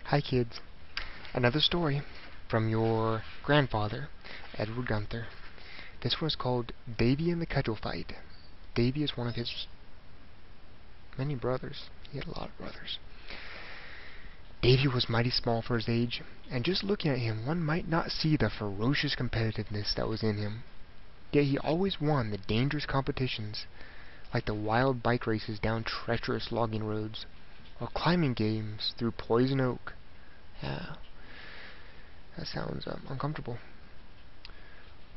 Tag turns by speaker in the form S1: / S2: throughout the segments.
S1: Hi kids, another story from your grandfather, Edward Gunther. This one's called Davy and the Cudgel Fight. Davy is one of his many brothers. He had a lot of brothers. Davy was mighty small for his age, and just looking at him one might not see the ferocious competitiveness that was in him. Yet he always won the dangerous competitions, like the wild bike races down treacherous logging roads, or climbing games through poison oak. Yeah, that sounds uncomfortable.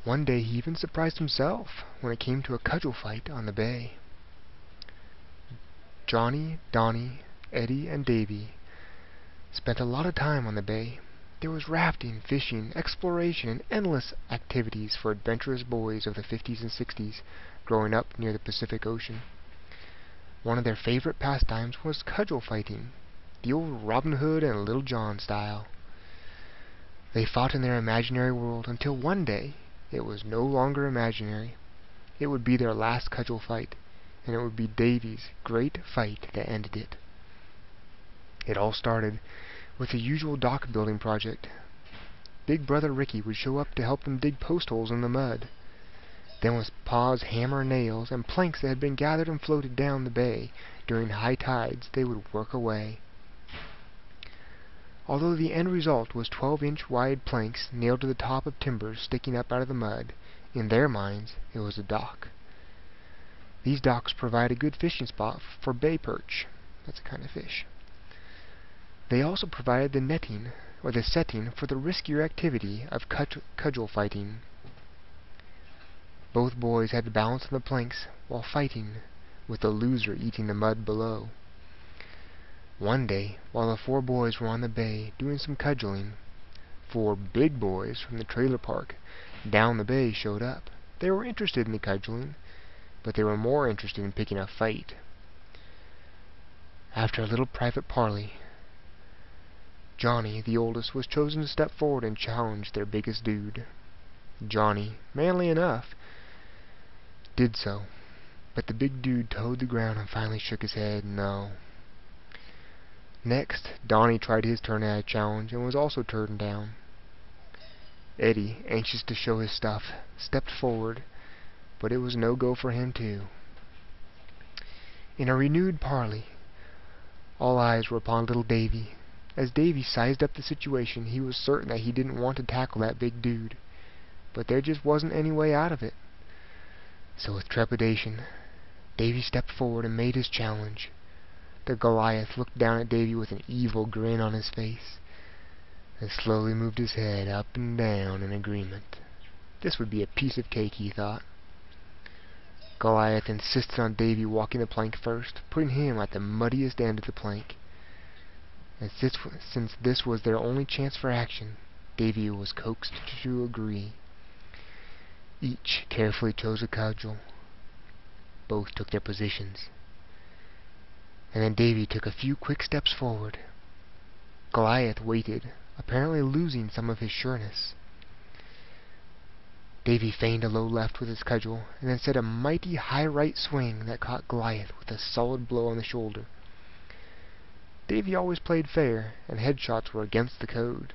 S1: One day he even surprised himself when it came to a cudgel fight on the bay. Johnny, Donnie, Eddie, and Davy spent a lot of time on the bay. There was rafting, fishing, exploration, and endless activities for adventurous boys of the 50s and 60s growing up near the Pacific Ocean. One of their favorite pastimes was cudgel fighting, the old Robin Hood and Little John style. They fought in their imaginary world until one day it was no longer imaginary. It would be their last cudgel fight, and it would be Davy's great fight that ended it. It all started with the usual dock building project. Big brother Ricky would show up to help them dig post holes in the mud. Then with paws, hammer, and nails, and planks that had been gathered and floated down the bay during high tides, they would work away. Although the end result was 12-inch wide planks nailed to the top of timbers sticking up out of the mud, in their minds it was a dock. These docks provide a good fishing spot for bay perch. That's a kind of fish. They also provided the netting, or the setting, for the riskier activity of cudgel fighting. Both boys had to balance on the planks while fighting, with the loser eating the mud below. One day, while the four boys were on the bay doing some cudgeling, four big boys from the trailer park down the bay showed up. They were interested in the cudgeling, but they were more interested in picking a fight. After a little private parley, Johnny, the oldest, was chosen to step forward and challenge their biggest dude. Johnny, manly enough, did so, but the big dude toed the ground and finally shook his head no. Next, Donnie tried his turn at a challenge and was also turned down. Eddie, anxious to show his stuff, stepped forward, but it was no go for him too. In a renewed parley, all eyes were upon little Davy. As Davy sized up the situation, he was certain that he didn't want to tackle that big dude, but there just wasn't any way out of it. So with trepidation, Davy stepped forward and made his challenge. The Goliath looked down at Davy with an evil grin on his face, and slowly moved his head up and down in agreement. This would be a piece of cake, he thought. Goliath insisted on Davy walking the plank first, putting him at the muddiest end of the plank. And since this was their only chance for action, Davy was coaxed to agree. Each carefully chose a cudgel. Both took their positions. And then Davy took a few quick steps forward. Goliath waited, apparently losing some of his sureness. Davy feigned a low left with his cudgel, and then set a mighty high right swing that caught Goliath with a solid blow on the shoulder. Davy always played fair, and headshots were against the code.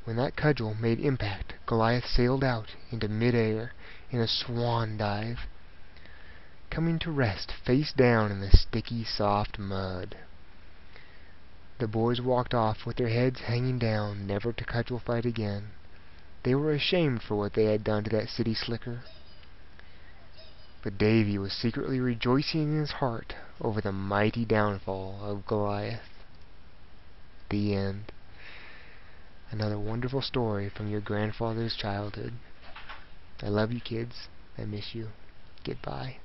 S1: When that cudgel made impact, Goliath sailed out into mid-air in a swan dive, coming to rest face down in the sticky, soft mud. The boys walked off with their heads hanging down, never to cudgel fight again. They were ashamed for what they had done to that city slicker. But Davy was secretly rejoicing in his heart over the mighty downfall of Goliath. The end. Another wonderful story from your grandfather's childhood. I love you, kids. I miss you. Goodbye.